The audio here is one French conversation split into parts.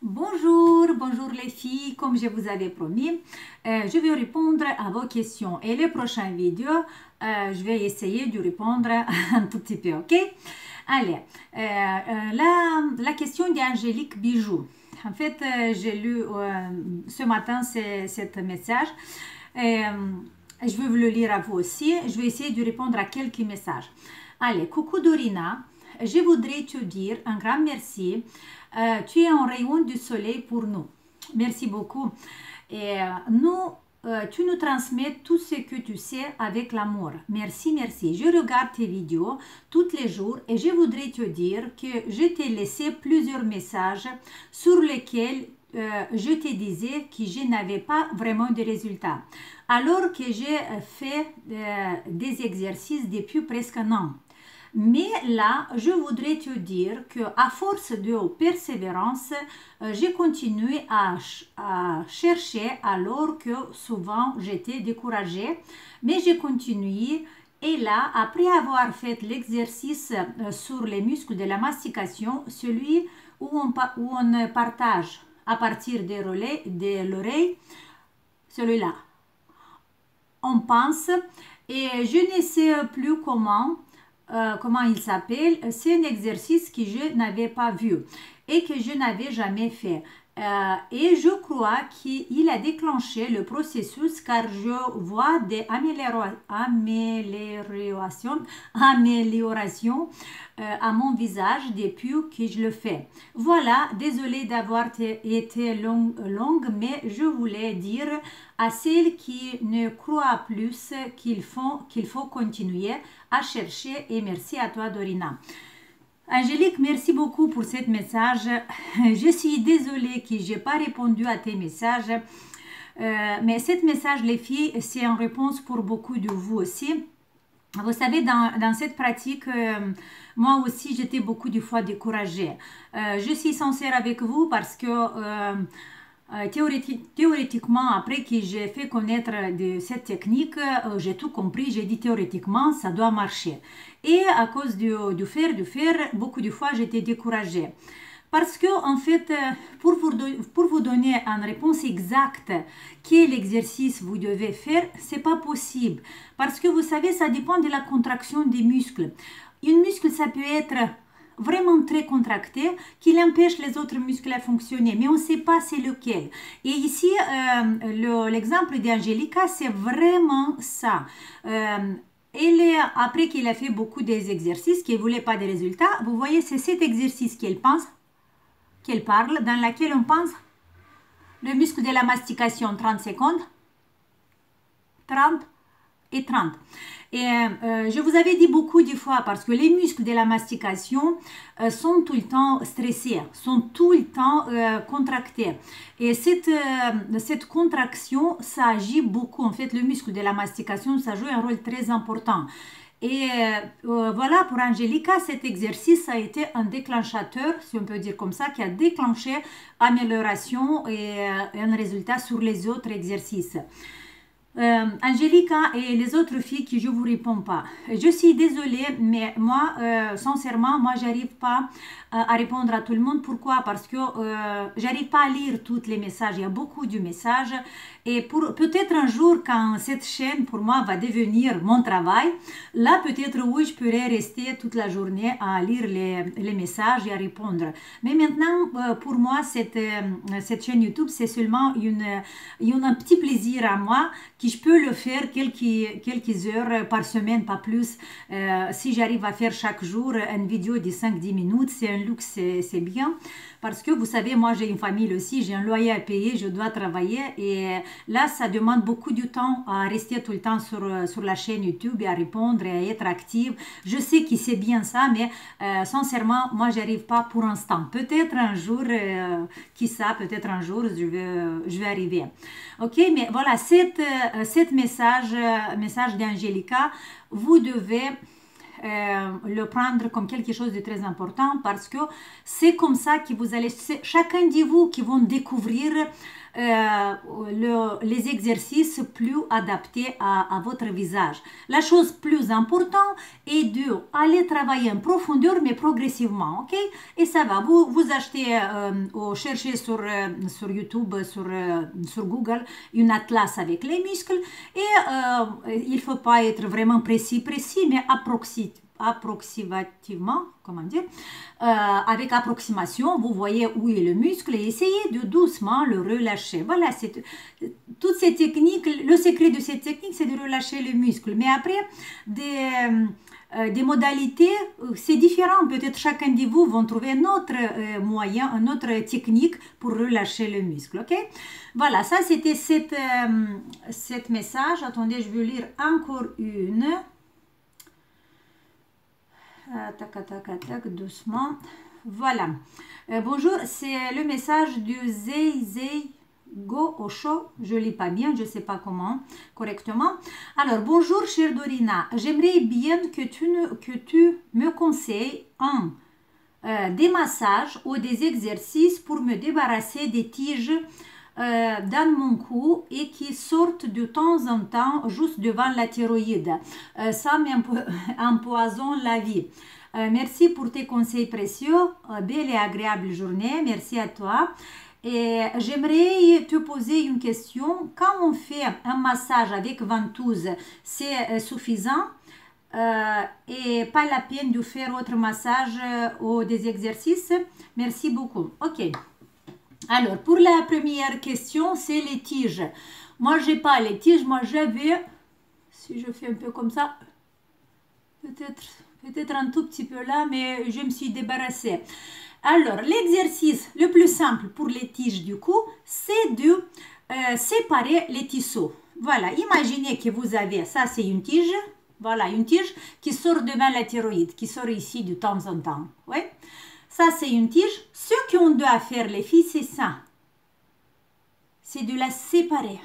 Bonjour, bonjour les filles, comme je vous avais promis, je vais répondre à vos questions et les prochaines vidéos, je vais essayer de répondre un tout petit peu, ok? Allez, la question d'Angélique Bijoux. En fait, j'ai lu ce matin ce message. Je vais vous le lire à vous aussi. Je vais essayer de répondre à quelques messages. Allez, coucou Dorina, je voudrais te dire un grand merci. Tu es un rayon du soleil pour nous. Merci beaucoup. Et tu nous transmets tout ce que tu sais avec l'amour. Merci, merci. Je regarde tes vidéos tous les jours et je voudrais te dire que je t'ai laissé plusieurs messages sur lesquels je te disais que je n'avais pas vraiment de résultats. Alors que j'ai fait des exercices depuis presque un an. Mais là, je voudrais te dire que à force de persévérance, j'ai continué à chercher alors que souvent j'étais découragée. Mais j'ai continué et là, après avoir fait l'exercice sur les muscles de la mastication, celui où on partage à partir de l'oreille, celui-là, on pense et je ne sais plus comment il s'appelle, c'est un exercice que je n'avais pas vu et que je n'avais jamais fait. Et je crois qu'il a déclenché le processus car je vois des améliorations à mon visage depuis que je le fais. Voilà, désolée d'avoir été longue, mais je voulais dire à celles qui ne croient plus qu'il faut continuer à chercher et merci à toi Dorina. Angélique, merci beaucoup pour ce message. Je suis désolée que je n'ai pas répondu à tes messages. Mais ce message, les filles, c'est en réponse pour beaucoup de vous aussi. Vous savez, dans cette pratique, moi aussi, j'étais beaucoup de fois découragée. Je suis sincère avec vous parce que théoriquement, après que j'ai fait connaître de cette technique, j'ai tout compris, j'ai dit théoriquement, ça doit marcher. Et à cause du faire, beaucoup de fois, j'étais découragée. Parce que, en fait, pour vous donner une réponse exacte, quel exercice vous devez faire, c'est pas possible. Parce que vous savez, ça dépend de la contraction des muscles. Une muscle, ça peut être vraiment très contracté, qui empêche les autres muscles à fonctionner, mais on ne sait pas c'est lequel. Et ici, l'exemple d'Angelica, c'est vraiment ça. Après qu'il a fait beaucoup des exercices, qu'il ne voulait pas de résultats, vous voyez, c'est cet exercice qu'elle parle, dans lequel on pense le muscle de la mastication, 30 secondes, 30 et 30. Et je vous avais dit beaucoup de fois parce que les muscles de la mastication sont tout le temps stressés, sont tout le temps contractés. Et cette contraction, ça agit beaucoup. En fait, le muscle de la mastication, ça joue un rôle très important. Et voilà, pour Angelica, cet exercice a été un déclenchateur, si on peut dire comme ça, qui a déclenché amélioration et un résultat sur les autres exercices. Angelica et les autres filles qui je vous réponds pas. Je suis désolée, mais moi, sincèrement, moi, j'arrive pas à répondre à tout le monde. Pourquoi? Parce que j'arrive pas à lire tous les messages. Il y a beaucoup de messages. Et peut-être un jour, quand cette chaîne, pour moi, va devenir mon travail, là, peut-être, oui, je pourrais rester toute la journée à lire les messages et à répondre. Mais maintenant, pour moi, cette chaîne YouTube, c'est seulement un petit plaisir à moi que je peux le faire quelques heures par semaine, pas plus. Si j'arrive à faire chaque jour une vidéo de 5-10 minutes, c'est un luxe, c'est bien. Parce que vous savez, moi j'ai une famille aussi, j'ai un loyer à payer, je dois travailler et là ça demande beaucoup de temps à rester tout le temps sur la chaîne YouTube et à répondre et à être active. Je sais que c'est bien ça, mais sincèrement, moi j'arrive pas pour l'instant. Peut-être un jour, qui sait, peut-être un jour je vais arriver. Ok, mais voilà, cet message d'Angelica, vous devez le prendre comme quelque chose de très important parce que c'est comme ça que vous allez, chacun de vous qui vont découvrir les exercices plus adaptés à votre visage. La chose plus importante est d'aller travailler en profondeur mais progressivement, ok? Et ça va, vous achetez ou cherchez sur YouTube, sur Google, une atlas avec les muscles et il ne faut pas être vraiment précis, mais approximativement, comment dire, avec approximation, vous voyez où est le muscle et essayez de doucement le relâcher. Voilà, toutes ces techniques, le secret de cette technique, c'est de relâcher le muscle. Mais après, des modalités, c'est différent. Peut-être chacun de vous vont trouver un autre moyen, une autre technique pour relâcher le muscle. Ok? Voilà, ça c'était cette message. Attendez, je vais lire encore une. Tac, tac, tac, doucement. Voilà. Bonjour, c'est le message du Zei Go Osho. Je ne lis pas bien, je ne sais pas comment correctement. Alors, bonjour, chère Dorina. J'aimerais bien que tu me conseilles des massages ou des exercices pour me débarrasser des tiges dans mon cou et qui sortent de temps en temps juste devant la thyroïde. Ça m'empoisonne la vie. Merci pour tes conseils précieux. Belle et agréable journée. Merci à toi. Et j'aimerais te poser une question. Quand on fait un massage avec ventouse, c'est suffisant et pas la peine de faire autre massage ou des exercices? Merci beaucoup. Ok. Alors, pour la première question, c'est les tiges. Moi, je n'ai pas les tiges. Moi, j'avais, si je fais un peu comme ça, peut-être un tout petit peu là, mais je me suis débarrassée. Alors, l'exercice le plus simple pour les tiges du cou, c'est de séparer les tissus. Voilà, imaginez que vous avez, ça c'est une tige, voilà, une tige qui sort devant la thyroïde, qui sort ici de temps en temps. Ouais. Ça, c'est une tige. Ce qu'on doit faire, les filles, c'est ça. C'est de la séparer.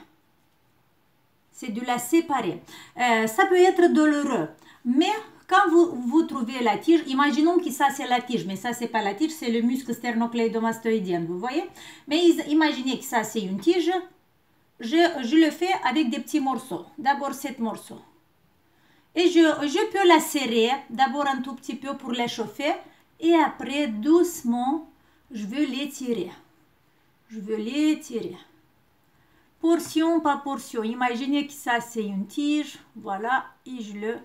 C'est de la séparer. Ça peut être douloureux. Mais quand vous trouvez la tige, imaginons que ça, c'est la tige. Mais ça, c'est pas la tige, c'est le muscle sternocléidomastoïdien. Vous voyez? Mais imaginez que ça, c'est une tige. Je le fais avec des petits morceaux. D'abord, 7 morceaux. Et je peux la serrer. D'abord, un tout petit peu pour l'échauffer. Et après, doucement, je vais l'étirer. Je vais l'étirer. Portion par portion. Imaginez que ça, c'est une tige. Voilà. Et je le...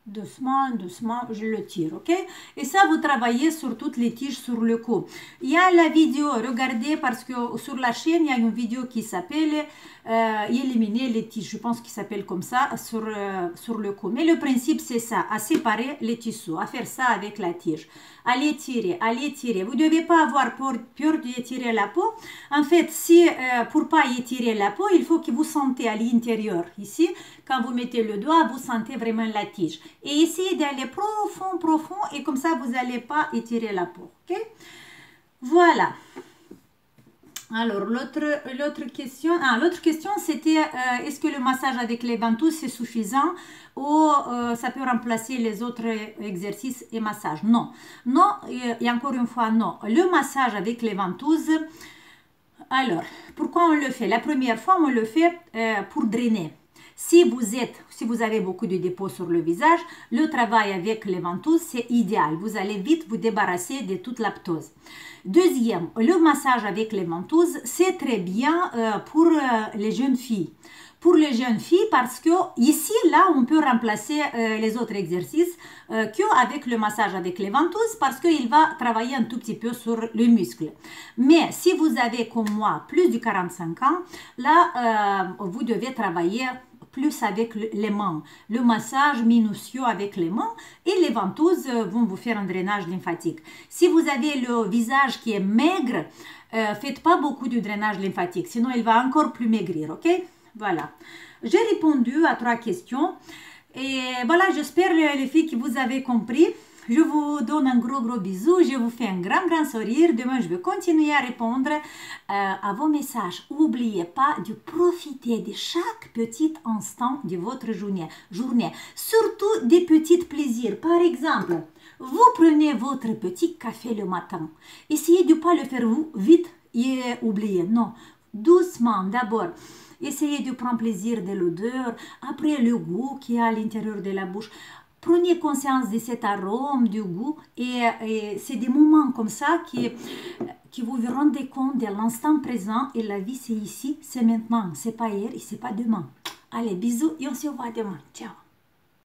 Doucement, doucement, je le tire, ok? Et ça, vous travaillez sur toutes les tiges sur le cou. Il y a la vidéo, regardez, parce que sur la chaîne, il y a une vidéo qui s'appelle éliminer les tiges. Je pense qu'il s'appelle comme ça, sur le cou. Mais le principe, c'est ça, à séparer les tissus, à faire ça avec la tige. Allez tirer, allez tirer. Vous ne devez pas avoir peur d'étirer la peau. En fait, si pour pas étirer la peau, il faut que vous sentez à l'intérieur. Ici, quand vous mettez le doigt, vous sentez vraiment la tige. Et essayez d'aller profond, profond, et comme ça, vous n'allez pas étirer la peau. Ok? Voilà. Alors, l'autre question, c'était est-ce que le massage avec les ventouses, c'est suffisant ou ça peut remplacer les autres exercices et massages? Non. Non, et encore une fois, non. Le massage avec les ventouses, alors, pourquoi on le fait? La première fois, on le fait pour drainer. Si vous avez beaucoup de dépôts sur le visage, le travail avec les ventouses, c'est idéal. Vous allez vite vous débarrasser de toute la ptose. Deuxième, le massage avec les ventouses, c'est très bien pour les jeunes filles. Pour les jeunes filles, parce que ici, là, on peut remplacer les autres exercices qu'avec le massage avec les ventouses, parce qu'il va travailler un tout petit peu sur le muscle. Mais si vous avez, comme moi, plus de 45 ans, là, vous devez travailler plus avec les mains, le massage minutieux avec les mains, et les ventouses vont vous faire un drainage lymphatique. Si vous avez le visage qui est maigre, faites pas beaucoup de drainage lymphatique, sinon il va encore plus maigrir, ok? Voilà. J'ai répondu à 3 questions, et voilà, j'espère les filles que vous avez compris. Je vous donne un gros bisou, je vous fais un grand sourire. Demain, je vais continuer à répondre à vos messages. N'oubliez pas de profiter de chaque petit instant de votre journée. Surtout des petits plaisirs. Par exemple, vous prenez votre petit café le matin. Essayez de ne pas le faire vite et oublier. Non. doucement. D'abord, essayez de prendre plaisir de l'odeur, après le goût qui est à l'intérieur de la bouche. Prenez conscience de cet arôme, du goût, et c'est des moments comme ça qui vous vous rendez compte de l'instant présent, et la vie c'est ici, c'est maintenant, c'est pas hier et c'est pas demain. Allez, bisous et on se voit demain. Ciao.